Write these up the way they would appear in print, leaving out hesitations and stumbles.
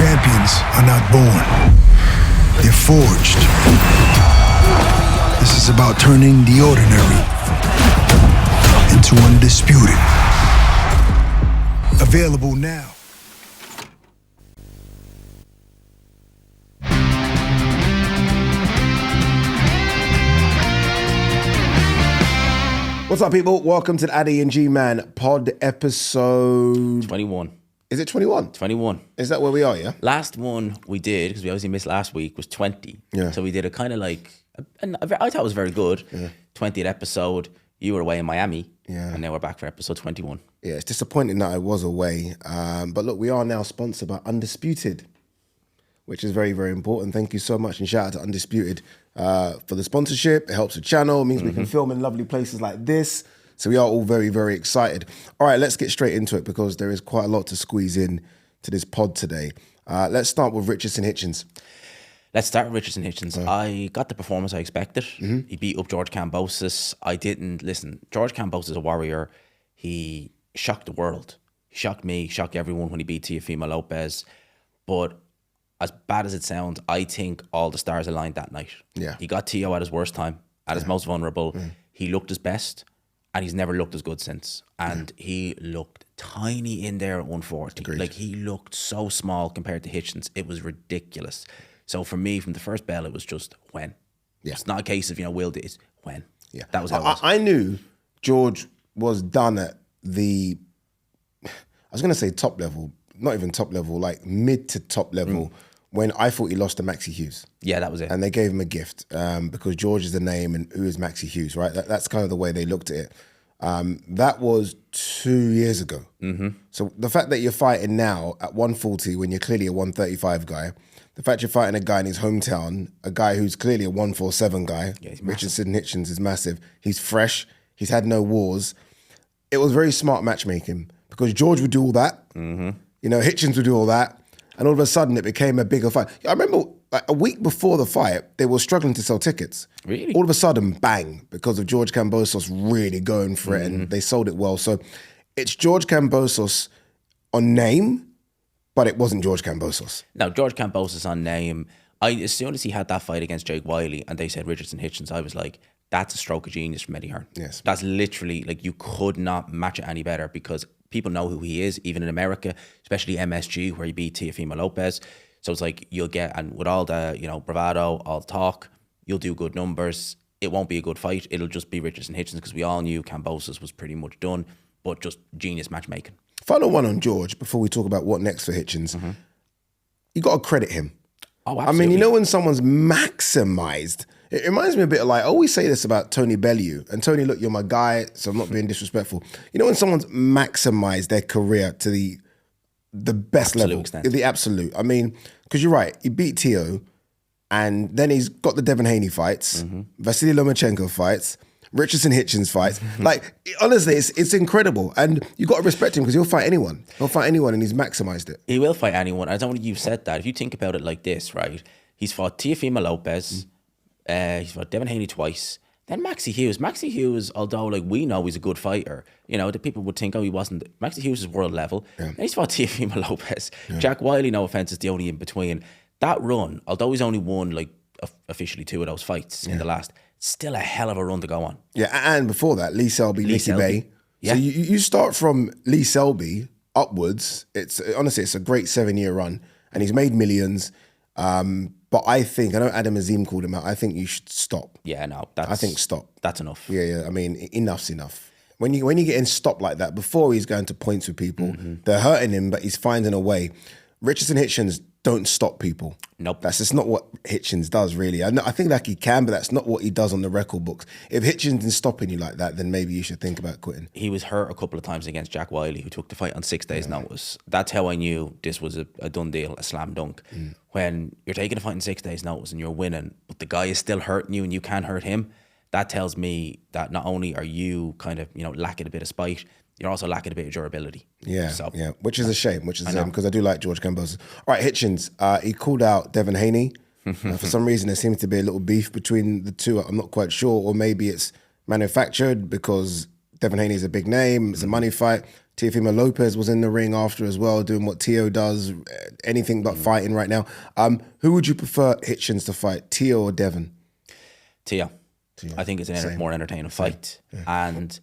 Champions are not born. They're forged. This is about turning the ordinary into undisputed. Available now. What's up, people? Welcome to the Ade Gman pod episode 21. Is it 21? 21. Is that where we are, yeah? Last one we did, because we obviously missed last week, was 20. Yeah. So we did a kind of like, I thought it was very good. Yeah. 20th episode. You were away in Miami. Yeah. And now we're back for episode 21. Yeah, it's disappointing that I was away. But look, we are now sponsored by Undisputed, which is very, very important. Thank you so much. And shout out to Undisputed for the sponsorship. It helps the channel. It means we can film in lovely places like this. So we are all very, very excited. All right, let's get straight into it because there is quite a lot to squeeze in to this pod today. Let's start with Richardson Hitchens. Let's start with Richardson Hitchens. I got the performance I expected. He beat up George Kambosos. George Kambosos is a warrior. He shocked the world. He shocked me, shocked everyone when he beat Teofimo Lopez. But as bad as it sounds, I think all the stars aligned that night. Yeah. He got Teo at his worst time, at his most vulnerable. He looked his best, and he's never looked as good since. And he looked tiny in there at 140. Agreed. Like, he looked so small compared to Hitchens. It was ridiculous. So for me, from the first bell, it was just when. Yeah. It's not a case of, Will do it. When. Yeah. That was how it was. I knew George was done at the, I was going to say top level, not even top level, like mid to top level, when I thought he lost to Maxi Hughes. Yeah, that was it. And they gave him a gift because George is the name and who is Maxi Hughes, right? That's kind of the way they looked at it. That was 2 years ago. So the fact that you're fighting now at 140 when you're clearly a 135 guy, the fact you're fighting a guy in his hometown, a guy who's clearly a 147 guy, Richardson Hitchens is massive. He's fresh. He's had no wars. It was very smart matchmaking because George would do all that. Hitchens would do all that. And all of a sudden, it became a bigger fight. I remember like, a week before the fight, they were struggling to sell tickets. Really? All of a sudden, bang, because of George Kambosos really going for it, and they sold it well. So it's George Kambosos on name, but it wasn't George Kambosos. No, George Kambosos on name. As soon as he had that fight against Jake Wiley and they said Richardson Hitchens, I was like, that's a stroke of genius from Eddie Hearn. Yes. That's literally, like, you could not match it any better because people know who he is, even in America, especially MSG, where he beat Teofimo Lopez. So it's like you'll get, and with all the, bravado, all the talk, you'll do good numbers. It won't be a good fight. It'll just be Richardson Hitchens because we all knew Kambosos was pretty much done, but just genius matchmaking. Final one on George before we talk about what next for Hitchens. You got to credit him. Oh, absolutely. I mean, when someone's maximized, it reminds me a bit of like, I always say this about Tony Bellew. And Tony, look, you're my guy, so I'm not being disrespectful. When someone's maximized their career to the best level, extent. The absolute. I mean, because you're right, he beat Teo, and then he's got the Devin Haney fights, Vasily Lomachenko fights, Richardson Hitchens fights. Like, honestly, it's incredible. And you got to respect him because he'll fight anyone. He'll fight anyone, and he's maximized it. He will fight anyone. I don't know if you've said that. If you think about it like this, right? He's fought Teofimo Lopez. He's fought Devin Haney twice. Then Maxi Hughes. Maxi Hughes, although like we know he's a good fighter, the people would think, oh, he wasn't. Maxi Hughes is world level. Yeah. And he's fought Teofimo Lopez. Yeah. Jack Wiley, no offense, is the only in between. That run, although he's only won like officially 2 of those fights in the last, still a hell of a run to go on. Yeah, and before that, Lee Selby, Nicky Bay. Yeah. So you start from Lee Selby upwards. It's honestly, it's a great 7-year run, and he's made millions. But I know Adam Azim called him out. I think you should stop. Yeah, no, I think stop. That's enough. Yeah. I mean, enough's enough. When you get in stop like that, before he's going to points with people, they're hurting him, but he's finding a way. Richardson Hitchens don't stop people. Nope. That's just not what Hitchens does, really. I think like he can, but that's not what he does on the record books. If Hitchens is stopping you like that, then maybe you should think about quitting. He was hurt a couple of times against Jack Wiley, who took the fight on 6 days' notice. That's how I knew this was a done deal, a slam dunk. When you're taking a fight in 6 days' notice and you're winning, but the guy is still hurting you and you can't hurt him, that tells me that not only are you kind of, lacking a bit of spite, you're also lacking a bit of durability. Yeah, which is a shame, because I do like George Kambosos. All right, Hitchens, he called out Devin Haney. For some reason, there seems to be a little beef between the two. I'm not quite sure, or maybe it's manufactured because Devin Haney is a big name, it's a money fight. Teofimo Lopez was in the ring after as well, doing what Teo does, anything but fighting right now. Who would you prefer Hitchens to fight, Teo or Devon? Teo. I think it's a more entertaining fight. Yeah. And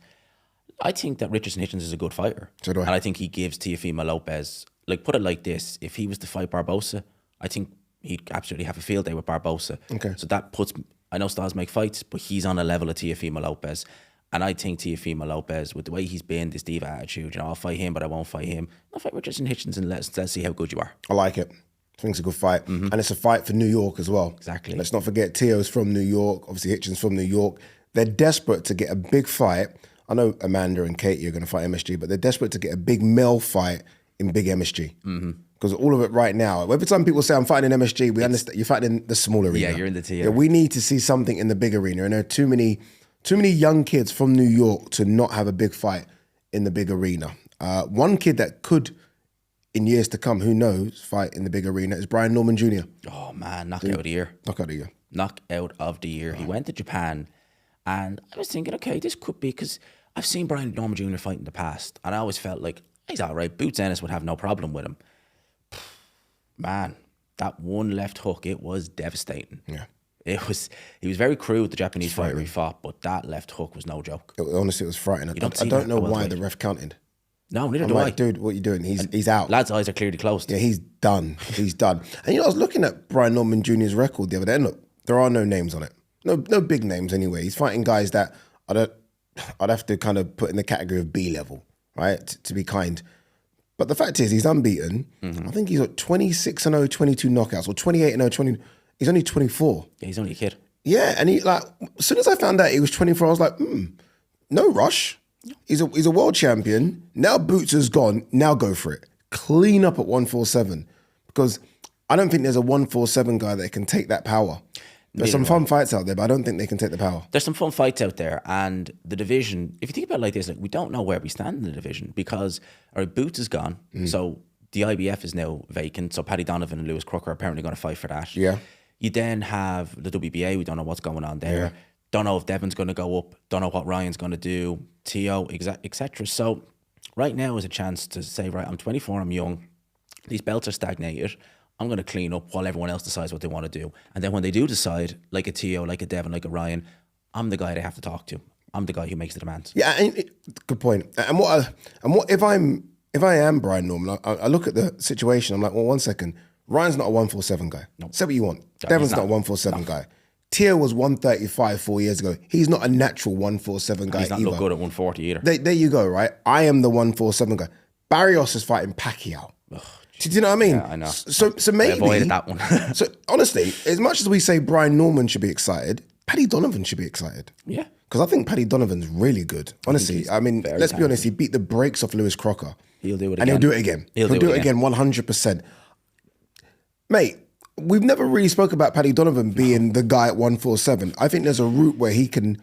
I think that Richardson Hitchens is a good fighter. So do I. And I think he gives Teofimo Lopez, like, put it like this, if he was to fight Barbosa, I think he'd absolutely have a field day with Barbosa. Okay. So that puts, I know styles make fights, but he's on a level of Teofimo Lopez. And I think Teofimo Lopez, with the way he's been, this diva attitude, I'll fight him, but I won't fight him. I'll fight Richardson Hitchens and let's see how good you are. I like it. I think it's a good fight. And it's a fight for New York as well. Exactly. Let's not forget Teo's from New York. Obviously, Hitchens from New York. They're desperate to get a big fight. I know Amanda and Katie are going to fight MSG, but they're desperate to get a big male fight in big MSG. Because all of it right now, every time people say, I'm fighting in MSG, we understand you're fighting in the small arena. Yeah, you're in the T. Yeah, we need to see something in the big arena. And there are too many young kids from New York to not have a big fight in the big arena. One kid that could, in years to come, who knows, fight in the big arena is Brian Norman Jr. Oh, man, knockout of the year. Knockout of the year. Knockout of the year. He went to Japan, and I was thinking, okay, this could be, because I've seen Brian Norman Jr. fight in the past, and I always felt like, he's all right. Boots Ennis would have no problem with him. Man, that one left hook, it was devastating. Yeah. He was very crude, the Japanese fighter he fought, but that left hook was no joke. Honestly, it was frightening. I don't know why the ref counted. No, neither I'm do like, I. dude, what are you doing? He's out. Lad's eyes are clearly closed. Yeah, he's done. He's done. And I was looking at Brian Norman Jr.'s record the other day, and look, there are no names on it. No big names anyway. He's fighting guys that I'd have to kind of put in the category of B level, right? To be kind. But the fact is, he's unbeaten. I think he's got 26-0, 22 knockouts, or 28-0, 20. He's only 24. Yeah, he's only a kid. Yeah, and he as soon as I found out he was 24, I was like, no rush. He's a world champion. Now Boots is gone. Now go for it. Clean up at 147, because I don't think there's a 147 guy that can take that power. There's some fun fights out there, but I don't think they can take the power. There's some fun fights out there, and the division, if you think about it like this, we don't know where we stand in the division, because our Boots is gone, so the IBF is now vacant, so Paddy Donovan and Lewis Crooker are apparently going to fight for that. Yeah. You then have the WBA, we don't know what's going on there. Yeah. Don't know if Devon's going to go up, don't know what Ryan's going to do, Teo, etc. So right now is a chance to say, right, I'm 24, I'm young, these belts are stagnated, I'm going to clean up while everyone else decides what they want to do. And then when they do decide, like a Teo, like a Devon, like a Ryan, I'm the guy they have to talk to. I'm the guy who makes the demands. Yeah, good point. And what if I am Brian Norman? I look at the situation. I'm like, well, 1 second. Ryan's not a 147 guy. No. Say what you want. No, Devon's not a 147 guy. Teo was 135 4 years ago. He's not a natural 147 guy. He's not either. look good at 140 either. There you go, right? I am the 147 guy. Barrios is fighting Pacquiao. Ugh, do you know what I mean? Yeah, I know. So maybe I avoided that one. So honestly, as much as we say Brian Norman should be excited, Paddy Donovan should be excited. Yeah. Because I think Paddy Donovan's really good. Honestly, I mean, let's be honest, he beat the brakes off Lewis Crocker. He'll do it again. And he'll do it again. He'll do it again 100%. Mate, we've never really spoke about Paddy Donovan being the guy at 147. I think there's a route where he can...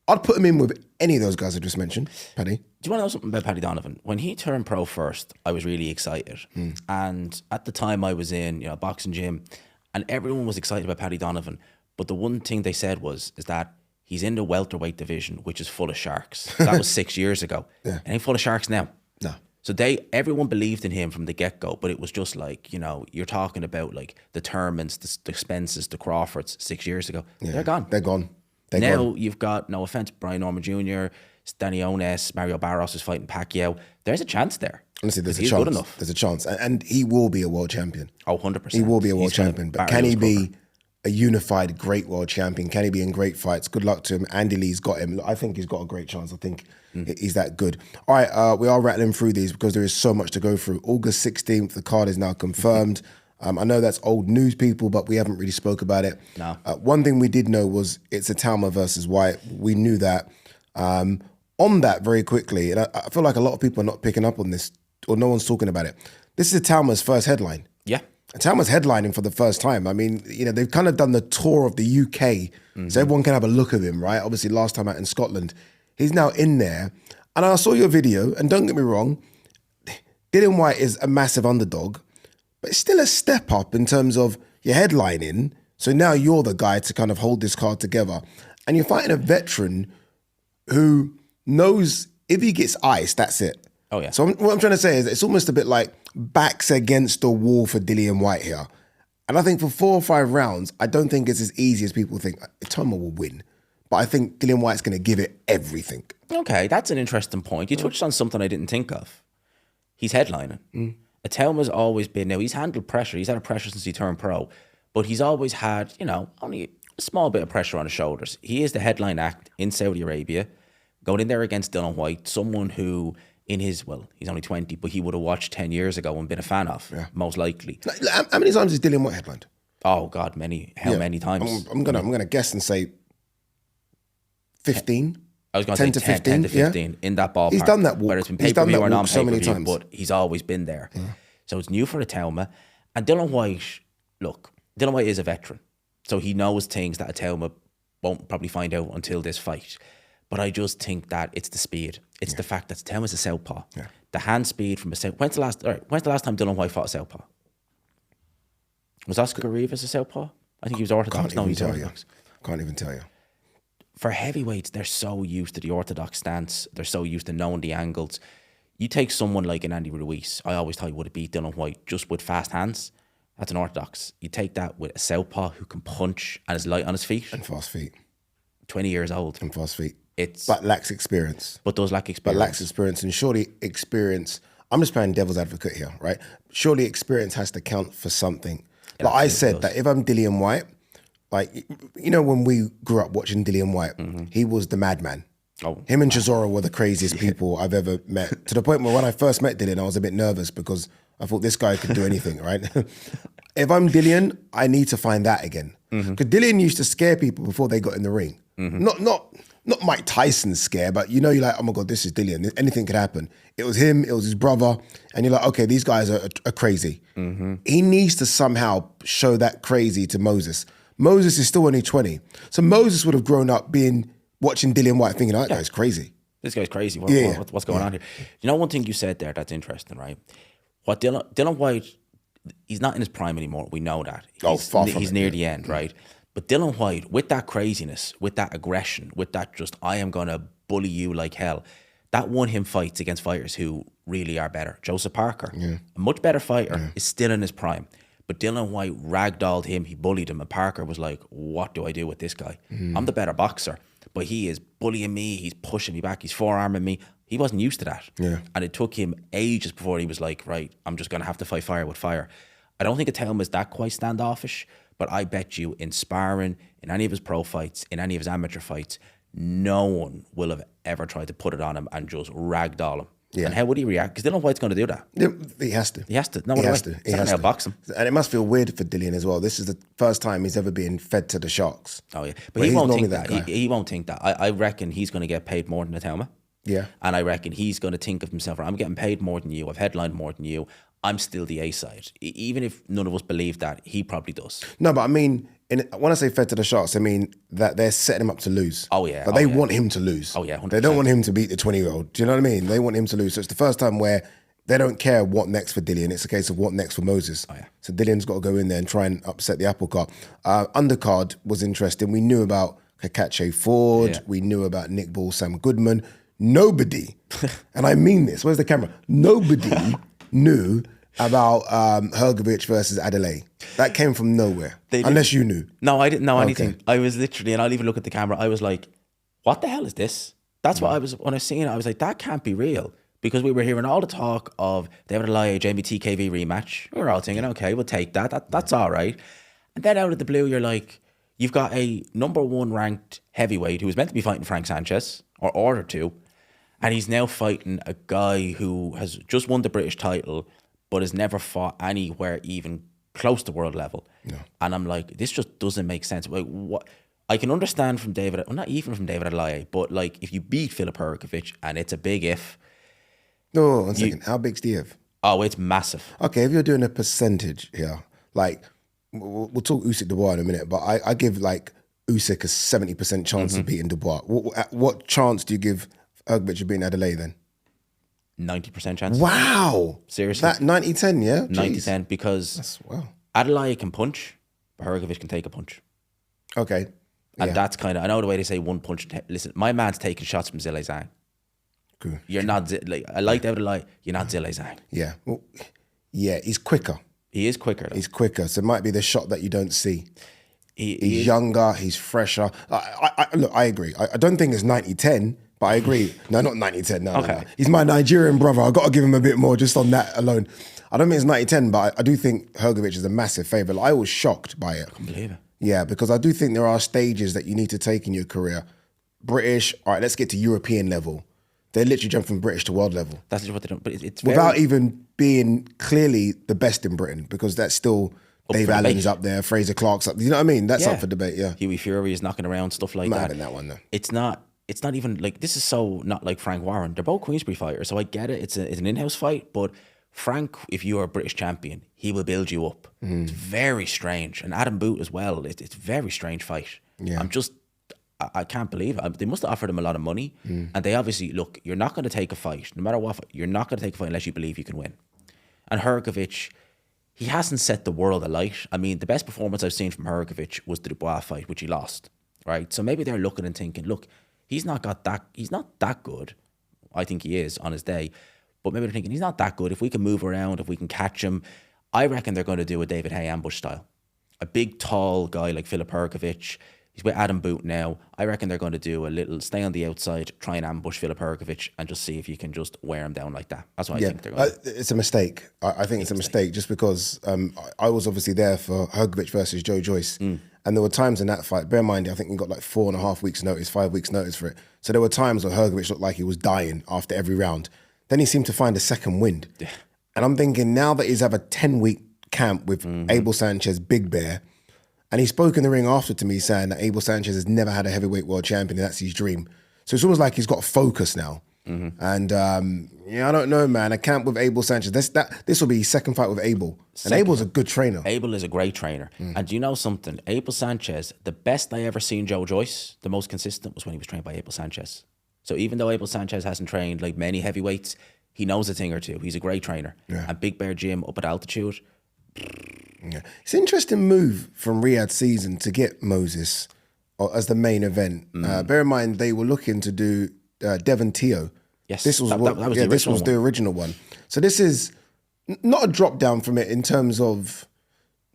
I'd put him in with any of those guys I just mentioned, Paddy. Do you want to know something about Paddy Donovan? When he turned pro first, I was really excited. And at the time I was in, a boxing gym, and everyone was excited about Paddy Donovan. But the one thing they said is that he's in the welterweight division, which is full of sharks. That was 6 years ago. Yeah. And he's full of sharks now. No. So everyone believed in him from the get-go, but it was just like, you're talking about like the Thurmans, the Spences, the Crawfords 6 years ago. Yeah. They're gone. They're gone. Now you've got, no offense, Brian Norman Jr., Stanionis, Mario Barros is fighting Pacquiao. There's a chance there. Honestly, there's a chance. Good enough. There's a chance. And he will be a world champion. Oh, 100%. He will be a world champion. But can he be a unified great world champion? Can he be in great fights? Good luck to him. Andy Lee's got him. I think he's got a great chance. I think he's that good. All right, we are rattling through these because there is so much to go through. August 16th, the card is now confirmed. I know that's old news, people, but we haven't really spoke about it. No. One thing we did know was it's ITAUMA versus WHYTE. We knew that. On that, very quickly, and I feel like a lot of people are not picking up on this, or no one's talking about it. This is ITAUMA's first headline. Yeah. ITAUMA's headlining for the first time. I mean, they've kind of done the tour of the UK, so everyone can have a look of him, right? Obviously, last time out in Scotland. He's now in there. And I saw your video, and don't get me wrong, Dillian Whyte is a massive underdog, but it's still a step up in terms of your headlining. So now you're the guy to kind of hold this card together. And you're fighting a veteran who knows if he gets iced, that's it. Oh, yeah. So what I'm trying to say is it's almost a bit like backs against the wall for Dillian White here. And I think for 4 or 5 rounds, I don't think it's as easy as people think. ITAUMA will win. But I think Dillian White's going to give it everything. Okay, that's an interesting point. You touched on something I didn't think of. He's headlining. ITAUMA's always been, now he's handled pressure. He's had a pressure since he turned pro. But he's always had, only a small bit of pressure on his shoulders. He is the headline act in Saudi Arabia, going in there against Dillian White, someone who he's only 20, but he would have watched 10 years ago and been a fan of, most likely. How many times has Dillian White headlined? Oh, God, many times? I'm gonna guess and say 15. I was going to say 10 to 15 in that ballpark. He's done that walk. Whether it's been He's done pay-per-view that or walk so many non-pay-per-view, times. but he's always been there. So it's new for ITAUMA. And Dillian White, look, Dillian White is a veteran. So he knows things that ITAUMA won't probably find out until this fight. But I just think that it's the speed. It's the fact that ITAUMA's a southpaw. Yeah. The hand speed from a southpaw. When's the last time Dillian White fought a southpaw? Was Oscar Rivas a southpaw? I think he was orthodox. No, he's orthodox. Can't even tell you. For heavyweights, they're so used to the orthodox stance. They're so used to knowing the angles. You take someone like an Andy Ruiz. I always thought he would have beat Dillian White just with fast hands. That's an orthodox. You take that with a southpaw who can punch and is light on his feet. And fast feet. 20 years old. And fast feet. But lacks experience. But does lack experience. And surely experience, I'm just playing devil's advocate here, right? Surely experience has to count for something. Like I said, that if I'm Dillian White, like, when we grew up watching Dillian White, he was the madman. Him and Chisora were the craziest people I've ever met. To the point where when I first met Dillian, I was a bit nervous because I thought this guy could do anything, right? If I'm Dillian, I need to find that again. Because Dillian used to scare people before they got in the ring. Not Mike Tyson's scare, but you're like, oh my God, this is Dillian. Anything could happen. It was him, it was his brother, and you're like, okay, these guys are crazy. He needs to somehow show that crazy to Moses. Moses is still only 20. So Moses would have grown up watching Dillian White thinking, that guy's crazy. This guy's crazy. What's going on here? One thing you said there that's interesting, right? What Dillian White, he's not in his prime anymore. We know that. He's near the end, right? But Dillian White, with that craziness, with that aggression, with that just, I am going to bully you like hell, that won him fights against fighters who really are better. Joseph Parker, a much better fighter, is still in his prime. But Dillian White ragdolled him, he bullied him, and Parker was like, what do I do with this guy? I'm the better boxer, but he is bullying me, he's pushing me back, he's forearming me. He wasn't used to that. And it took him ages before he was like, right, I'm just going to have to fight fire with fire. I don't think ITAUMA is that quite standoffish, but I bet you in sparring, in any of his pro fights, in any of his amateur fights, no one will have ever tried to put it on him and just ragdoll him. And how would he react? Because Dillian White's going to do that. He has to. He has to. No, he has to. He has to box him. And it must feel weird for Dillian as well. This is the first time he's ever been fed to the sharks. Oh, yeah. But he won't think that. He won't think that. I reckon he's going to get paid more than ITAUMA. Yeah. And I reckon he's going to think of himself, I'm getting paid more than you. I've headlined more than you. I'm still the A side. Even if none of us believe that, he probably does. No, but I mean, when I say fed to the sharks, I mean that they're setting him up to lose. Oh, yeah. But they want him to lose. Oh, yeah, 100%. They don't want him to beat the 20-year-old. Do you know what I mean? They want him to lose. So it's the first time where they don't care what next for Dillian. It's a case of what next for Moses. Oh, yeah. So Dillian's got to go in there and try and upset the apple cart. Undercard was interesting. We knew about Kakache Ford. Yeah. We knew about Nick Ball, Sam Goodman. Nobody, and I mean this, where's the camera? Nobody knew about Hrgovic versus Ade. That came from nowhere, unless you knew. No, I didn't know anything. I was literally, and I'll even look at the camera, I was like, what the hell is this? That's what I was, when I was seeing it, I was like, that can't be real. Because we were hearing all the talk of David Elia, Jamie TKV rematch. We were all thinking, okay, we'll take that. That's all right. And then out of the blue, you're like, you've got a #1 ranked heavyweight who was meant to be fighting Frank Sanchez, or ordered to, and he's now fighting a guy who has just won the British title, but has never fought anywhere even close to world level. No. And I'm like, this just doesn't make sense. Like, what? I can understand from David, well, not even from David Elia, but like if you beat Filip Hrgovic, and it's a big if. No, 1 second. How big's the if? Oh, it's massive. Okay, if you're doing a percentage here, like we'll talk Usyk Dubois in a minute, but I give like Usyk a 70% chance of beating Dubois. What chance do you give Hrgovic of beating Ade then? 90% chance. Wow. Seriously? That 90-10, yeah? 90-10 because Ade can punch, but Hrgovic can take a punch. Okay. And that's kind of, I know the way they say one punch. Listen, my man's taking shots from Zhilei Zhang. You're not like I like that, like you're not Zhilei Zhang. Yeah. Well, yeah, he's quicker. He is quicker. Though. He's quicker. So it might be the shot that you don't see. He's He younger. He's fresher. Look, I agree. I don't think it's 90-10, but I agree. No, not 90-10. No, Okay. no. He's my Nigerian brother. I've got to give him a bit more just on that alone. I don't think it's 90-10, but I do think Hrgovic is a massive favourite. I was shocked by it. I can't believe it. Yeah, because I do think there are stages that you need to take in your career. British, all right, let's get to European level. They literally jump from British to world level. That's just what they don't. But it's Without even being clearly the best in Britain, because that's still Dave for Allen's debate. up there, Fraser Clark's up. You know what I mean? That's up for debate. Yeah, Huey Fury is knocking around stuff like Might that. have been that one though. It's not even like this is so not like Frank Warren. They're both Queensberry fighters, so I get it. It's an in-house fight, but Frank, if you are a British champion, he will build you up. It's very strange, and Adam Boot as well. It's a very strange fight. Yeah. I can't believe it. They must have offered him a lot of money, and they obviously look. You're not going to take a fight, no matter what. You're not going to take a fight unless you believe you can win. And Hrgovic, he hasn't set the world alight. I mean, the best performance I've seen from Hrgovic was the Dubois fight, which he lost. Right, so maybe they're looking and thinking, look, he's not that good. I think he is on his day, but maybe they're thinking he's not that good. If we can move around, if we can catch him, I reckon they're going to do a David Hay ambush style. A big, tall guy like Filip Hrgovic. He's with Adam Boot now. I reckon they're going to do a little stay on the outside, try and ambush Filip Hrgovic, and just see if you can just wear him down like that. That's what I think they're going to do. It's a mistake. I think it's a mistake just because I was obviously there for Hrgovic versus Joe Joyce. And there were times in that fight, bear in mind, I think he got like 4.5 weeks notice, 5 weeks notice for it. So there were times where Hrgovic looked like he was dying after every round. Then he seemed to find a second wind. Yeah. And I'm thinking now that he's had a 10-week camp with Abel Sanchez, Big Bear, and he spoke in the ring after to me saying that Abel Sanchez has never had a heavyweight world champion and that's his dream. So it's almost like he's got focus now. And I don't know, man. A camp with Abel Sanchez. This will be his second fight with Abel. And Abel's a good trainer. Abel is a great trainer. And do you know something? Abel Sanchez, the best I ever seen Joe Joyce, the most consistent, was when he was trained by Abel Sanchez. So even though Abel Sanchez hasn't trained like many heavyweights, he knows a thing or two. He's a great trainer. Yeah. And Big Bear Gym up at altitude. Yeah. It's an interesting move from Riyadh season to get Moses as the main event. Bear in mind, they were looking to do Devon Teo. Yes, this was this was the original one. So this is not a drop down from it in terms of.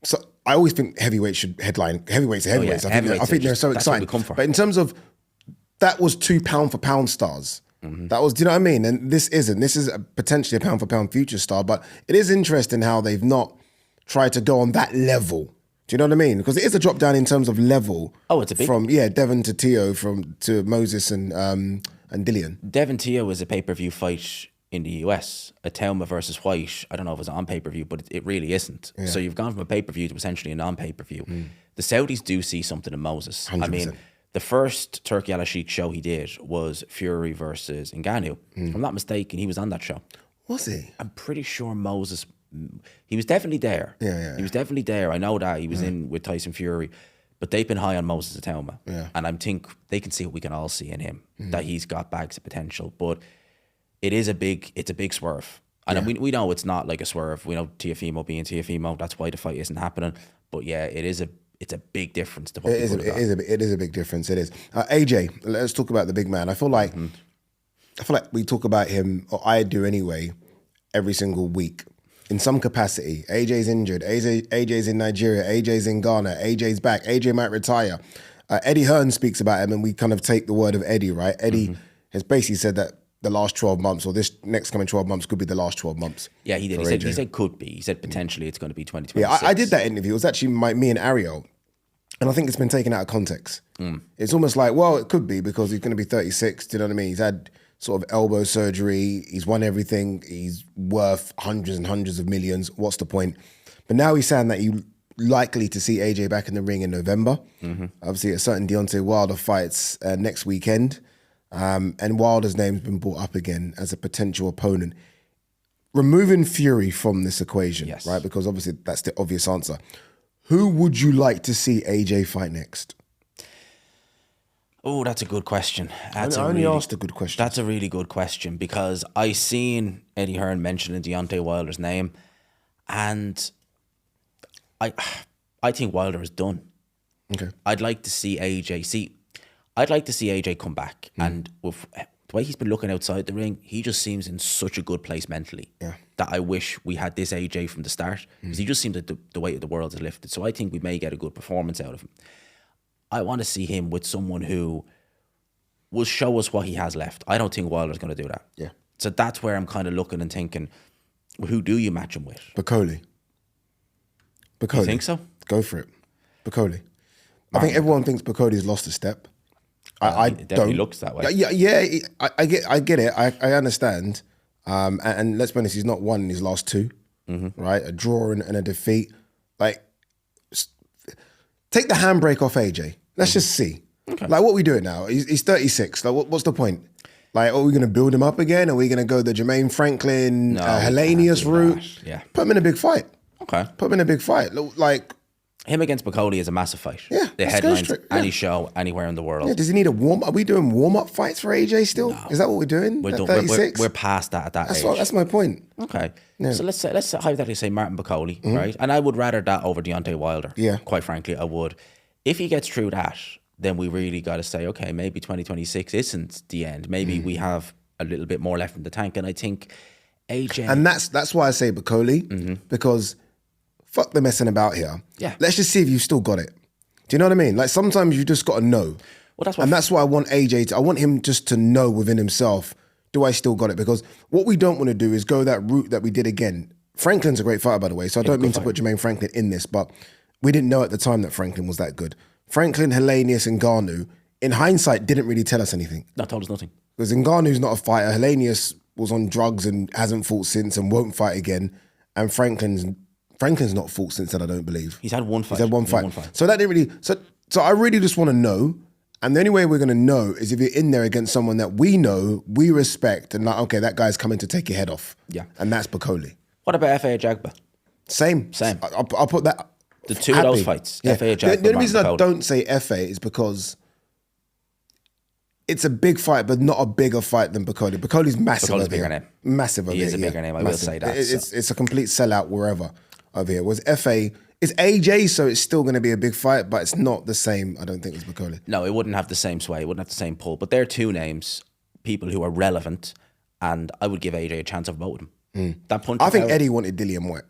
So I always think heavyweights should headline. Heavyweights are heavyweights. I think they're so exciting. But in terms of that was 2 pound for pound stars. That was, do you know what I mean? And this isn't. This is potentially a pound for pound future star. But it is interesting how they've not tried to go on that level. Do you know what I mean? Because it is a drop down in terms of level. Oh, it's a big from Devon to Teo, to Moses and DILLIAN. Devon Teo is a pay-per-view fight in the US. ITAUMA versus WHYTE. I don't know if it's on pay-per-view, but it really isn't. Yeah. So you've gone from a pay-per-view to essentially a non-pay-per-view. The Saudis do see something in Moses. 100%. I mean, the first Turkey Al Sheikh show he did was Fury versus Ngannou. If I'm not mistaken, he was on that show. Was he? I'm pretty sure Moses. He was definitely there. Yeah. He was definitely there. I know that he was in with Tyson Fury, but they've been high on Moses ITAUMA. Yeah. And I think they can see what we can all see in him, that he's got bags of potential. But it's a big swerve. And we know it's not like a swerve. We know Teofimo being Teofimo. That's why the fight isn't happening. But yeah, it's a big difference to what it is a big difference. It is. AJ, let's talk about the big man. I feel like we talk about him, or I do anyway, every single week. In some capacity. AJ's injured. AJ's in Nigeria. AJ's in Ghana. AJ's back. AJ might retire. Eddie Hearn speaks about him, and we kind of take the word of Eddie, right? Eddie has basically said that the last 12 months or this next coming 12 months could be the last 12 months. Yeah, he did. He said could be. He said potentially it's going to be 2026. Yeah, I did that interview. It was actually me and Ariel. And I think it's been taken out of context. It's almost like, well, it could be because he's going to be 36. Do you know what I mean? He's had sort of elbow surgery. He's won everything. He's worth hundreds and hundreds of millions. What's the point? But now he's saying that you're likely to see AJ back in the ring in November. Obviously, a certain Deontay Wilder fights next weekend. And Wilder's name's been brought up again as a potential opponent. Removing Fury from this equation, right? Because obviously that's the obvious answer. Who would you like to see AJ fight next? Oh, that's a good question. I only asked a good question. That's a really good question because I seen Eddie Hearn mentioning Deontay Wilder's name, and I think Wilder is done. Okay. I'd like to see AJ come back, and with the way he's been looking outside the ring, he just seems in such a good place mentally. Yeah. That I wish we had this AJ from the start, because he just seems like the weight of the world is lifted. So I think we may get a good performance out of him. I want to see him with someone who will show us what he has left. I don't think Wilder's going to do that. Yeah. So that's where I'm kind of looking and thinking, well, who do you match him with? Bacoli. You think so? Go for it. Bacoli. I think everyone thinks Bacoli's lost a step. I It definitely don't. looks that way. Yeah. I get it. I understand. And let's be honest, he's not won in his last two, right? A draw and a defeat. Like, take the handbrake off AJ. Let's just see. Okay. Like, what are we doing now? He's 36. Like, what's the point? Like, are we going to build him up again? Are we going to go the Jermaine Franklin, No, Hellenius we can't do route? that. Yeah. Put him in a big fight. Okay. Put him in a big fight. Like, Him against Bacoli is a massive fight. Yeah, The let's go headlines straight, yeah. any show anywhere in the world. yeah, does he need a warm? Are we doing warm up fights for AJ still? Is that what we're doing? We're, at done- 36? we're past that at that age. That's my point. Okay. So let's hypothetically say Martin Bacoli, right? And I would rather that over Deontay Wilder. Yeah. Quite frankly, I would. If he gets through that, then we really got to say, okay, maybe 2026 isn't the end. Maybe we have a little bit more left in the tank. And I think AJ... And that's why I say Bacoli, because fuck the messing about here. Yeah. Let's just see if you've still got it. Do you know what I mean? Like, sometimes you just got to know. Well, that's what And that's why I want AJ I want him just to know within himself, do I still got it? Because what we don't want to do is go that route that we did again. Franklin's a great fighter, by the way, so I don't mean to put Jermaine Franklin in this, but we didn't know at the time that Franklin was that good. Franklin, Hellenius, and Ngannou, in hindsight, didn't really tell us anything. That told us nothing. Because Ngannou's not a fighter. Hellenius was on drugs and hasn't fought since and won't fight again. And Franklin's not fought since then, I don't believe. He's had one fight. He's had one fight. So that didn't really... So I really just want to know. And the only way we're going to know is if you're in there against someone that we know, we respect, and like, okay, that guy's coming to take your head off. Yeah. And that's Bacoli. What about FA Jagba? Same. I'll put that... The two of those fights, FA Jagba, The only reason I Bacoli. don't say FA is because it's a big fight, but not a bigger fight than Bacoli. Bacoli's massive Bacoli's over a bigger here. name. Massive over He here. is a bigger name, I will say that, It's a complete sellout wherever over here. Whereas FA, it's AJ, so it's still going to be a big fight, but it's not the same, I don't think, as Bacoli. No, it wouldn't have the same sway. It wouldn't have the same pull. But they're two names, people who are relevant, and I would give AJ a chance of both of them. That punch. I think out- Eddie wanted Dillian White.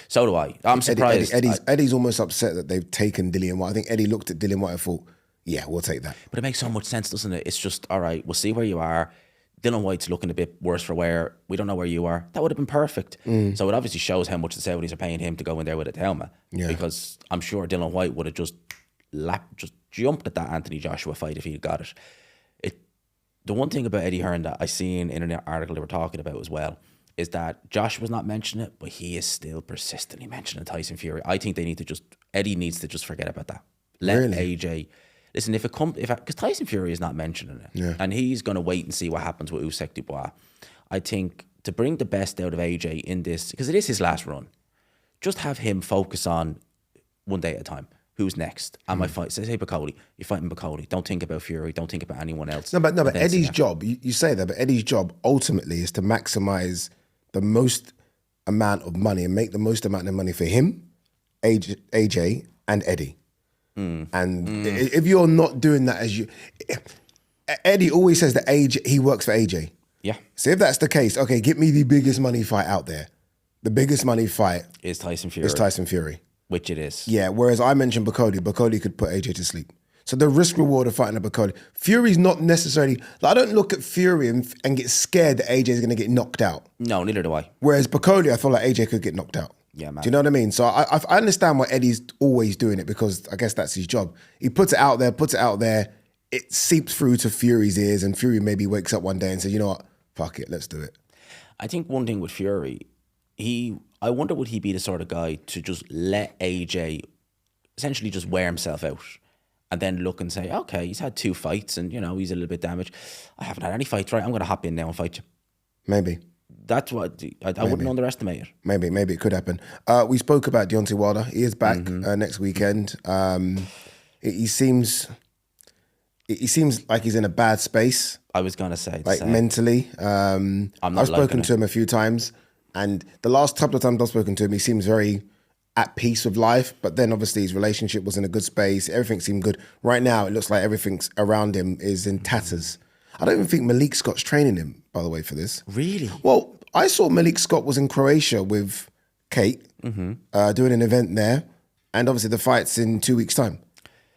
So do I. I'm surprised. Eddie's almost upset that they've taken Dillian White. I think Eddie looked at Dillian White and thought, yeah, we'll take that. But it makes so much sense, doesn't it? It's just, all right, we'll see where you are. Dylan White's looking a bit worse for wear. We don't know where you are. That would have been perfect. So it obviously shows how much the Saudis are paying him to go in there with ITAUMA. Yeah. Because I'm sure Dylan White would have just jumped at that Anthony Joshua fight if he got it. The one thing about Eddie Hearn that I seen in an article they were talking about as well is that Joshua's not mentioning it, but he is still persistently mentioning Tyson Fury. I think Eddie needs to just forget about that. Let Really? AJ... Listen, because Tyson Fury is not mentioning it, and he's going to wait and see what happens with Usyk Dubois. I think to bring the best out of AJ in this, because it is his last run, just have him focus on one day at a time. Who's next? Am I fighting? Say Bacoli. You're fighting Bacoli. Don't think about Fury. Don't think about anyone else. No, but And then see Eddie's that. job, you say that, but Eddie's job ultimately is to maximize the most amount of money and make the most amount of money for him, AJ, and Eddie. And if you're not doing that Eddie always says that he works for AJ. Yeah, So if that's the case, okay, get me the biggest money fight out there. The biggest money fight is Tyson Fury. is Tyson Fury. Which it is. Yeah, whereas I mentioned Bacoli could put AJ to sleep. So the risk reward of fighting a Bacoli, Fury's not necessarily, like, I don't look at Fury and get scared that AJ is going to get knocked out. No, neither do I. Whereas Bacoli, I feel like AJ could get knocked out. Yeah, man. Do you know what I mean? So I understand why Eddie's always doing it, because I guess that's his job. He puts it out there, it seeps through to Fury's ears, and Fury maybe wakes up one day and says, you know what, fuck it, let's do it. I think one thing with Fury, I wonder would he be the sort of guy to just let AJ essentially just wear himself out and then look and say, okay, he's had 2 fights and, he's a little bit damaged. I haven't had any fights, right? I'm going to hop in now and fight you. Maybe. That's what, I wouldn't underestimate it. Maybe it could happen. We spoke about Deontay Wilder. He is back next weekend. He seems like he's in a bad space, I was going to say the like same. mentally. I'm not I've spoken liking to him a few times, and the last couple of times I've spoken to him, he seems very at peace with life. But then obviously his relationship was in a good space. Everything seemed good. Right now, it looks like everything around him is in tatters. I don't even think Malik Scott's training him, by the way, for this. Really? Well, I saw Malik Scott was in Croatia with Kate, doing an event there, and obviously the fight's in 2 weeks' time,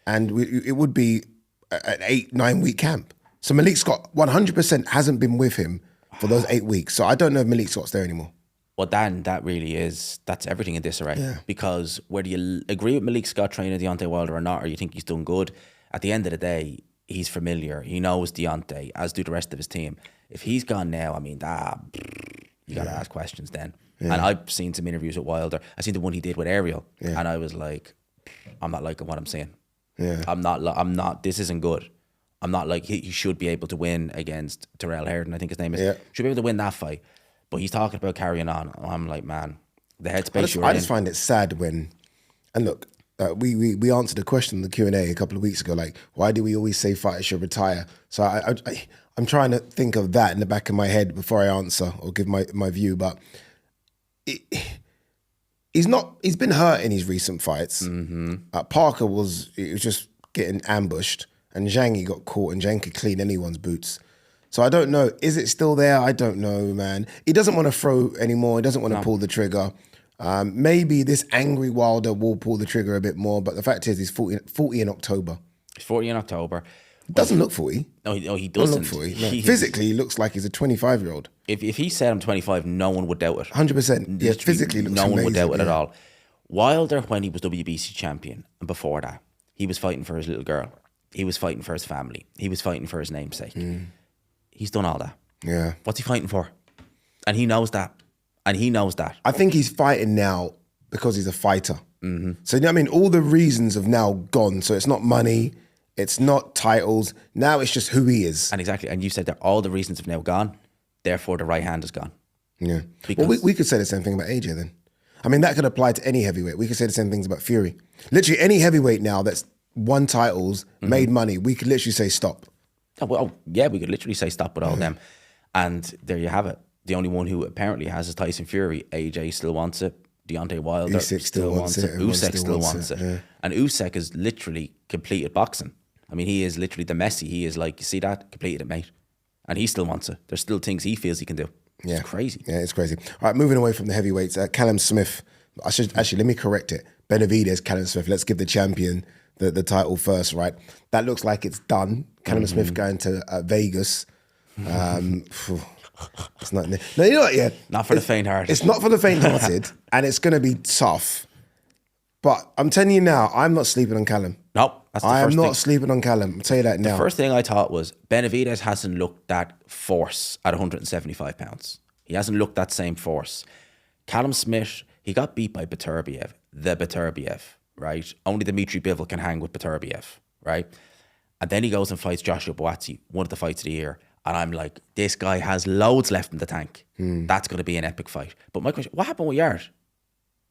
and it would be an 8-9 week camp. So Malik Scott 100% hasn't been with him for those 8 weeks. So I don't know if Malik Scott's there anymore. Well, Dan, that's everything in disarray. Yeah. Because whether you agree with Malik Scott training Deontay Wilder or not, or you think he's done good, at the end of the day, he's familiar. He knows Deontay, as do the rest of his team. If he's gone now, I mean, you got to ask questions then. Yeah. And I've seen some interviews with Wilder. I seen the one he did with Ariel, and I was like, I'm not liking what I'm seeing. Yeah. I'm not, this isn't good. I'm not like, he should be able to win against Terrell Herden, I think his name is. Yeah. Should be able to win that fight. But he's talking about carrying on. I'm like, man, the headspace you're in. I just find it sad when, and look, we answered a question in the Q&A a couple of weeks ago, like, why do we always say fighters should retire? So I'm trying to think of that in the back of my head before I answer or give my view. But he's been hurt in his recent fights. Parker was just getting ambushed, and Zhang got caught, and Zhang could clean anyone's boots. So I don't know. Is it still there? I don't know, man. He doesn't want to throw anymore. He doesn't want to pull the trigger. Maybe this angry Wilder will pull the trigger a bit more, but the fact is he's 40 in October. He's 40 in October. Doesn't look 40. No, he doesn't. Look 40. No. Physically, he looks like he's a 25-year-old. If he said I'm 25, no one would doubt it. 100%. Yeah, physically looks amazing. No one would doubt it at all. Wilder, when he was WBC champion, and before that, he was fighting for his little girl. He was fighting for his family. He was fighting for his namesake. He's done all that. Yeah. What's he fighting for? And he knows that. I think he's fighting now because he's a fighter. So, you know what I mean? All the reasons have now gone. So it's not money. It's not titles. Now it's just who he is. And exactly. And you said that all the reasons have now gone. Therefore, the right hand is gone. Yeah. Because well, we could say the same thing about AJ then. I mean, that could apply to any heavyweight. We could say the same things about Fury. Literally any heavyweight now that's won titles, made money, we could literally say stop. Oh, well, yeah, we could literally say stop with all them. And there you have it. The only one who apparently has is Tyson Fury. AJ still wants it. Deontay Wilder Usyk still wants it. Usyk still wants it. Yeah. And Usyk has literally completed boxing. I mean, he is literally the Messi. He is like, you see that? Completed it, mate. And he still wants it. There's still things he feels he can do. It's crazy. Yeah, it's crazy. All right, moving away from the heavyweights, Callum Smith. Actually, let me correct it. Benavidez, Callum Smith. Let's give the champion the title first, right? That looks like it's done. Callum Smith going to Vegas. It's not. No, you know what? Yeah, not for the faint-hearted. It's not for the faint-hearted, and it's going to be tough. But I'm telling you now, I'm not sleeping on Callum. Nope. I am not sleeping on Callum. I'll tell you that now. The first thing I thought was Benavidez hasn't looked that force at 175 pounds. He hasn't looked that same force. Callum Smith, he got beat by Beterbiev, right? Only Dmitry Bivol can hang with Beterbiev, right? And then he goes and fights Joshua Buatsi, one of the fights of the year. And I'm like, this guy has loads left in the tank. That's going to be an epic fight. But my question, what happened with Yard?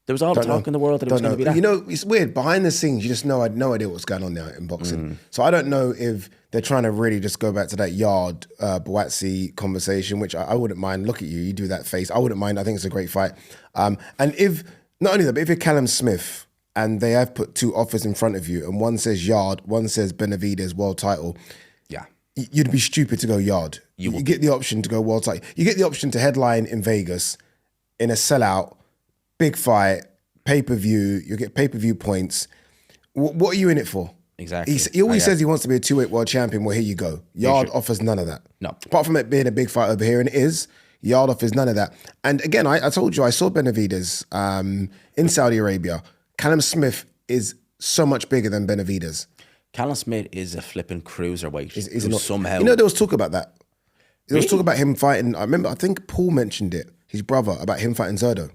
There was all the talk in the world that it was going to be that. You know, it's weird. Behind the scenes, you just know I had no idea what's going on now in boxing. So I don't know if they're trying to really just go back to that Yard Buatsi conversation, which I wouldn't mind. Look at you do that face. I wouldn't mind. I think it's a great fight. And if, not only that, but if you're Callum Smith and they have put two offers in front of you and one says Yard, one says Benavidez world title, you'd be stupid to go Yard. You get the option to go world title. You get the option to headline in Vegas in a sellout, big fight, pay-per-view. You get pay-per-view points. What are you in it for? Exactly. He always says he wants to be a 2-weight world champion. Well, here you go. Yard offers none of that. No. Apart from it being a big fight over here, and it is, Yard offers none of that. And again, I told you, I saw Benavidez in Saudi Arabia. Callum Smith is so much bigger than Benavidez. Callum Smith is a flipping cruiserweight. Somehow, you know, there was talk about that. There was talk about him fighting. I think Paul mentioned it, his brother, about him fighting Zerdo.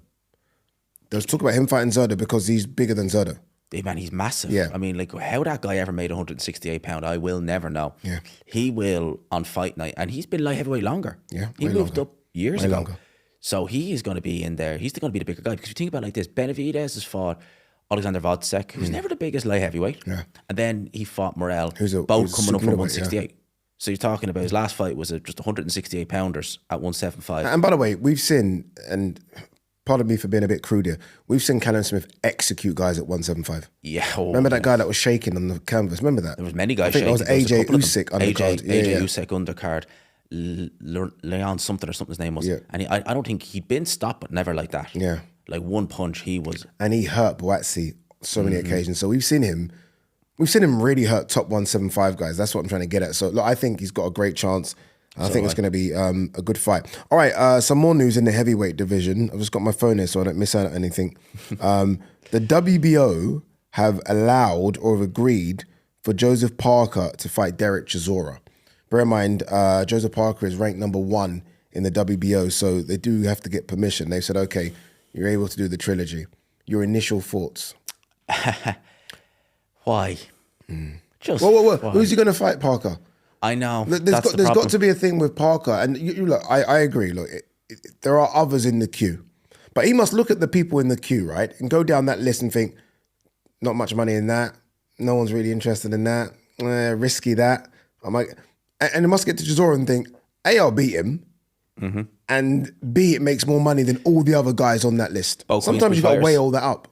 There was talk about him fighting Zerdo because he's bigger than Zerdo. Hey man, he's massive. Yeah. I mean, like, how that guy ever made 168 pounds, I will never know. Yeah. He will on fight night, and he's been light heavyweight longer. Yeah. He moved up years ago. Longer. So he is going to be in there. He's going to be the bigger guy, because you think about it like this: Benavidez has fought Alexander Vodcek, who's never the biggest light heavyweight. Yeah. And then he fought Morel, who's both coming up from 168. Yeah. So you're talking about his last fight was just 168 pounders at 175. And by the way, we've seen, and pardon me for being a bit crude here. We've seen Callum Smith execute guys at 175. Yeah. Remember that guy that was shaking on the canvas? Remember that? There was many guys I think shaking. that was There AJ a couple of them. Usyk undercard. AJ Usyk undercard. Leon something or something his name was. Yeah. And I don't think he'd been stopped, but never like that. Yeah. Like one punch, he was. And he hurt WHYTE so many occasions. So we've seen him really hurt top 175 guys. That's what I'm trying to get at. So look, I think he's got a great chance. I think it's going to be a good fight. All right, some more news in the heavyweight division. I've just got my phone here so I don't miss out on anything. The WBO have allowed or have agreed for Joseph Parker to fight Derek Chisora. Bear in mind, Joseph Parker is ranked number 1 in the WBO, so they do have to get permission. They've said, okay, you're able to do the trilogy. Your initial thoughts? Why? Just Whoa. why? Who's he going to fight, Parker? I know. There's got to be a thing with Parker. And you look, I agree. Look, there are others in the queue. But he must look at the people in the queue, right? And go down that list and think, not much money in that. No one's really interested in that. Risky that. I'm like, and it must get to Chisora and think, A, I'll beat him. And B, it makes more money than all the other guys on that list. Both Sometimes you've got to weigh all that up.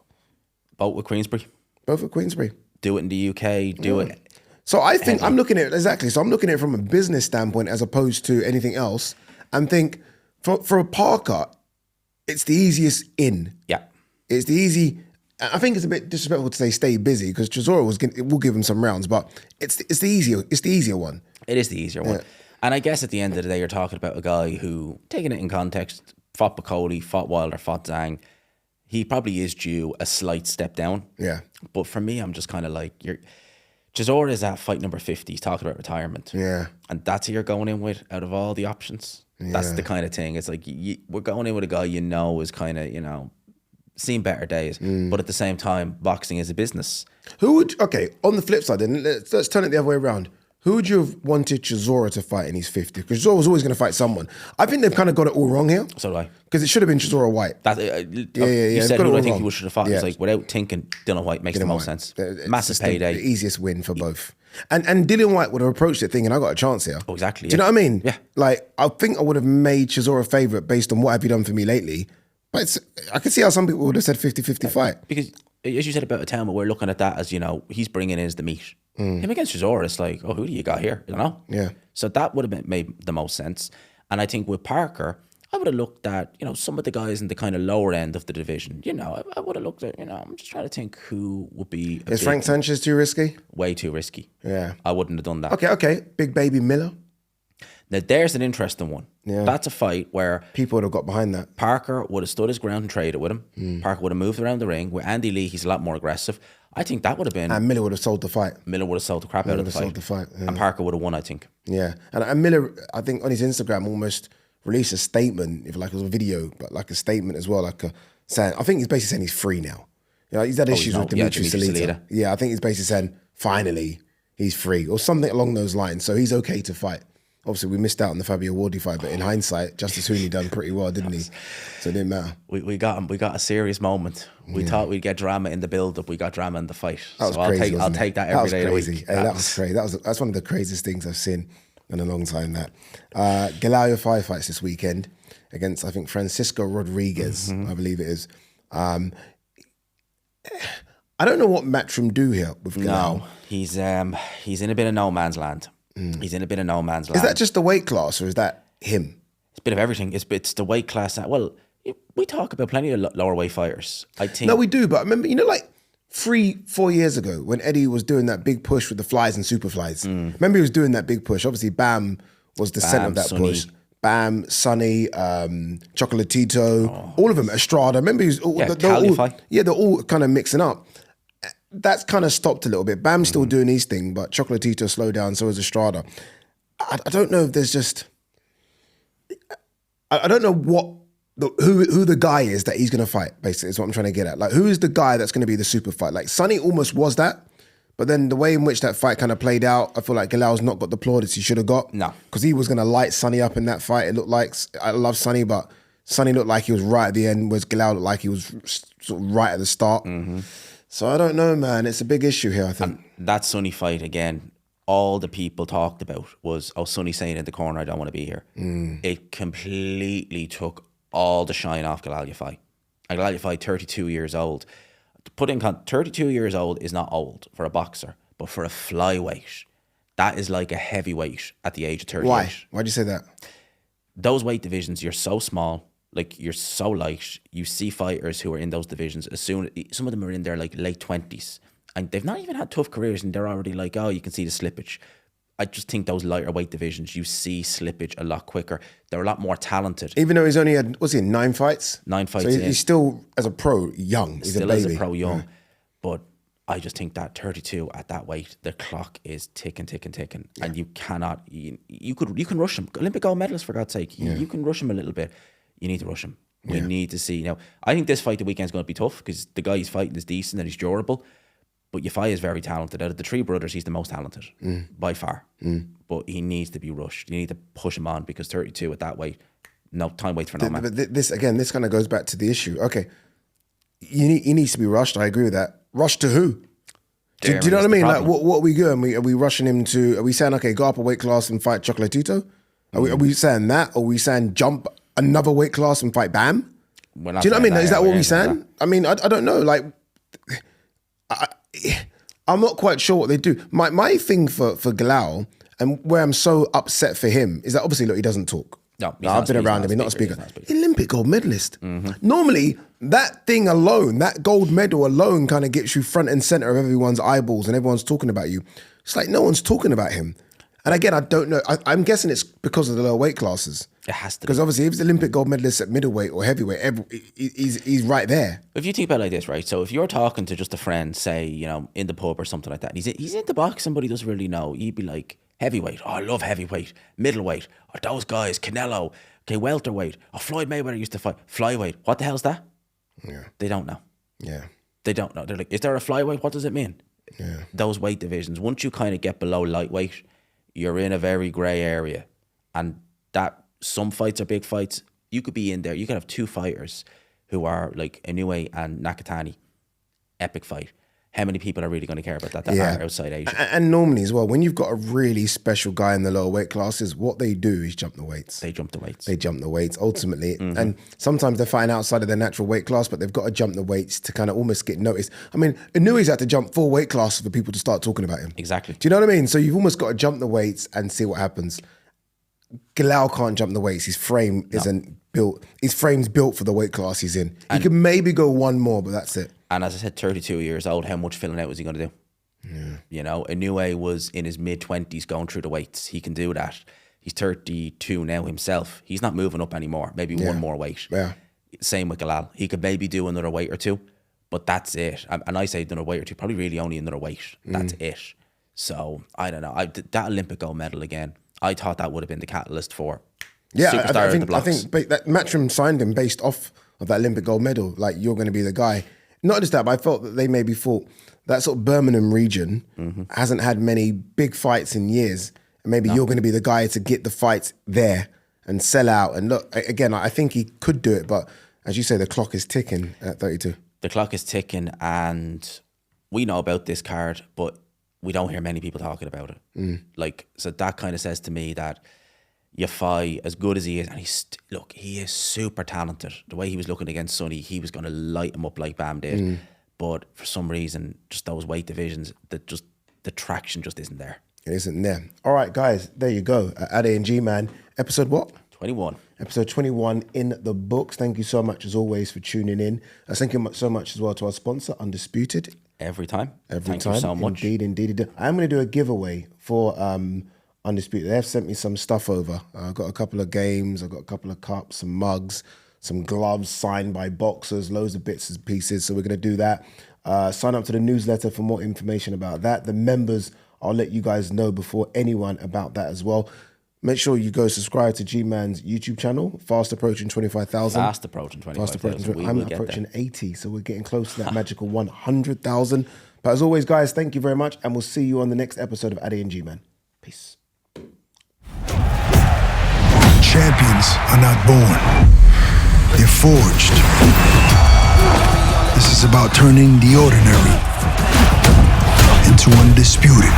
Both with Queensbury. Both at Queensbury. Do it in the UK. Do it. So I think I'm looking at it, exactly. So I'm looking at it from a business standpoint as opposed to anything else, and think for a Parker, it's the easiest in. Yeah. It's the easy. I think it's a bit disrespectful to say stay busy because Chisora will give him some rounds, but it's the easier one. It is the easier one. And I guess at the end of the day, you're talking about a guy who, taking it in context, fought Bacoli, fought Wilder, fought Zhang. He probably is due a slight step down. Yeah. But for me, I'm just kind of like, Chisora is at fight number 50. He's talking about retirement. Yeah. And that's who you're going in with out of all the options. Yeah. That's the kind of thing. It's like, we're going in with a guy is kind of, seen better days. But at the same time, boxing is a business. On the flip side then, let's turn it the other way around. Who would you have wanted Chisora to fight in his 50s? Because Chisora was always going to fight someone. I think they've kind of got it all wrong here. So do I. Because it should have been Chisora White. You said who I think he should have fought. Yeah. It's like, without thinking, Dillian White makes the most sense. Massive payday. The easiest win for both. And Dillian White would have approached it thinking, I got a chance here. Oh, exactly. Do you know what I mean? Yeah. Like, I think I would have made Chisora a favourite based on what have you done for me lately. But I can see how some people would have said 50-50 fight. Because, as you said about ITAUMA, we're looking at that as, he's bringing in as the meat. Him against Chisora, it's like, oh, who do you got here? You know? Yeah. So that would have made the most sense. And I think with Parker, I would have looked at, some of the guys in the kind of lower end of the division. I would have looked at, I'm just trying to think who would be... Is Frank Sanchez too risky? Way too risky. Yeah. I wouldn't have done that. Okay. Big Baby Miller. Now, there's an interesting one. Yeah. That's a fight where... People would have got behind that. Parker would have stood his ground and traded with him. Parker would have moved around the ring. With Andy Lee, he's a lot more aggressive. I think that would have been... And Miller would have sold the fight. Miller would have sold the crap out of the fight. Yeah. And Parker would have won, I think. Yeah. And Miller, I think on his Instagram, almost released a statement, if like it was a video, but like a statement as well, saying, I think he's basically saying he's free now. He's had issues with Dimitri Salita. Yeah, I think he's basically saying, finally, he's free, or something along those lines. So he's okay to fight. Obviously, we missed out on the Fabio Wardy fight, but in hindsight, Justice Hooney done pretty well, didn't he? So it didn't matter. We got him. We got a serious moment. We thought we'd get drama in the build-up. We got drama in the fight. That was crazy. I'll take that every day of the week. That was crazy. That's one of the craziest things I've seen in a long time. That Galao fights this weekend against, I think, Francisco Rodriguez. I believe it is. I don't know what Matchroom do here with Galao. No, he's in a bit of no man's land. He's in a bit of no man's land. Is that just the weight class, or is that him? It's a bit of everything. It's the weight class. Well, we talk about plenty of lower weight fighters. I think. No, we do. But I remember, like 3-4 years ago when Eddie was doing that big push with the flies and super flies. Remember, he was doing that big push. Obviously, Bam was the center of that push. Bam, Sonny, Chocolatito, all of them. Estrada. Remember, he was they're all kind of mixing up. That's kind of stopped a little bit. Bam's still doing his thing, but Chocolatito slowed down, so is Estrada. I don't know if there's just... I don't know who the guy is that he's going to fight, basically, is what I'm trying to get at. Like, who is the guy that's going to be the super fight? Like, Sonny almost was that, but then the way in which that fight kind of played out, I feel like Galao's not got the plaudits he should have got. No. Because he was going to light Sonny up in that fight. It looked like... I love Sonny, but Sonny looked like he was right at the end, whereas Galao looked like he was sort of right at the start. So I don't know, man. It's a big issue here, I think. And that Sonny fight, again, all the people talked about was, Sonny saying in the corner, I don't want to be here. It completely took all the shine off Galal fight. And Galal fight 32 years old. To put in 32 years old is not old for a boxer, but for a flyweight, that is like a heavyweight at the age of 38. Why? Why'd you say that? Those weight divisions, you're so small, like you're so light. You see fighters who are in those divisions some of them are in their like late 20s, and they've not even had tough careers, and they're already like, oh, you can see the slippage. I just think those lighter weight divisions, you see slippage a lot quicker. They're a lot more talented. Even though he's only had, what's he, 9 fights? 9 fights. So he's still, as a pro, young. He's still a baby. as a pro young, but I just think that 32 at that weight, the clock is ticking, and you cannot. You can rush him. Olympic gold medalist, for God's sake, you can rush him a little bit. You need to rush him. We need to see now. I think this fight the weekend is going to be tough because the guy he's fighting is decent and he's durable, but Yafai is very talented. Out of the 3 brothers, he's the most talented by far. But he needs to be rushed. You need to push him on because 32 at that weight, no time waits for no man. But this kind of goes back to the issue. Okay, he needs to be rushed. I agree with that. Rush to who? Do you know what I mean? Like, what are we doing? Are we rushing him to? Are we saying, okay, go up a weight class and fight Chocolatito? Are we saying that? Or are we saying jump another weight class and fight Bam? Do you know what I mean? Is that what we're saying? I mean, I don't know. Like, I'm not quite sure what they do. My thing for Galal, and where I'm so upset for him, is that obviously, look, he doesn't talk. No, I've been around him. He's not a speaker. Olympic gold medalist. Normally, that thing alone, that gold medal alone, kind of gets you front and center of everyone's eyeballs, and everyone's talking about you. It's like no one's talking about him. And again, I don't know. I'm guessing it's because of the lower weight classes. It has to be. Because obviously, if he's Olympic gold medalist at middleweight or heavyweight, he's right there. If you think about it like this, right? So if you're talking to just a friend, say, in the pub or something like that, and he's into boxing, but he doesn't really know, you'd be like, heavyweight, oh, I love heavyweight. Middleweight, oh, those guys, Canelo. Okay, welterweight, oh, Floyd Mayweather used to fight. Flyweight, what the hell's that? Yeah. They don't know. Yeah. They don't know. They're like, is there a flyweight? What does it mean? Yeah. Those weight divisions, once you kind of get below lightweight, you're in a very grey area. And that some fights are big fights. You could be in there. You could have 2 fighters who are like Inoue and Nakatani. Epic fight. How many people are really going to care about that are outside Asia? And normally as well, when you've got a really special guy in the lower weight classes, what they do is jump the weights. They jump the weights. They jump the weights, ultimately. And sometimes they're fighting outside of their natural weight class, but they've got to jump the weights to kind of almost get noticed. I mean, Inouye's had to jump 4 weight classes for people to start talking about him. Exactly. Do you know what I mean? So you've almost got to jump the weights and see what happens. Galal can't jump the weights. His frame isn't built. His frame's built for the weight class he's in. He could maybe go 1 more, but that's it. And as I said, 32 years old, how much filling out was he going to do? Yeah. Inoue was in his mid-20s going through the weights. He can do that. He's 32 now himself. He's not moving up anymore. Maybe 1 more weight. Yeah. Same with Galal. He could maybe do another weight or 2, but that's it. And I say another weight or 2, probably really only another weight. That's it. So, I don't know. That Olympic gold medal again, I thought that would have been the catalyst for superstar of the blocks. I think that Matchroom signed him based off of that Olympic gold medal. Like, you're going to be the guy. Not just that, but I felt that they maybe thought that sort of Birmingham region hasn't had many big fights in years. And maybe you're going to be the guy to get the fights there and sell out. And look, again, I think he could do it. But as you say, the clock is ticking at 32. The clock is ticking, and we know about this card, but we don't hear many people talking about it. So that kind of says to me that Yafai, as good as he is, and he is super talented. The way he was looking against Sonny, he was going to light him up like Bam did. But for some reason, just those weight divisions, the traction just isn't there. It isn't there. All right, guys, there you go. Ade Gman, episode what? 21. Episode 21 in the books. Thank you so much, as always, for tuning in. Thank you so much as well to our sponsor, Undisputed. Every time. Thank you so much. Indeed. I'm going to do a giveaway for Undisputed. They've sent me some stuff over. I've got a couple of games. I've got a couple of cups, some mugs, some gloves signed by boxers, loads of bits and pieces. So we're going to do that. Sign up to the newsletter for more information about that. The members, I'll let you guys know before anyone about that as well. Make sure you go subscribe to G-Man's YouTube channel. Fast approaching 25,000. Fast approaching 25,000. I'm approaching 80, so we're getting close to that magical 100,000. But as always, guys, thank you very much, and we'll see you on the next episode of Ade and G-Man. Peace. Champions are not born. They're forged. This is about turning the ordinary into undisputed.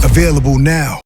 Available now.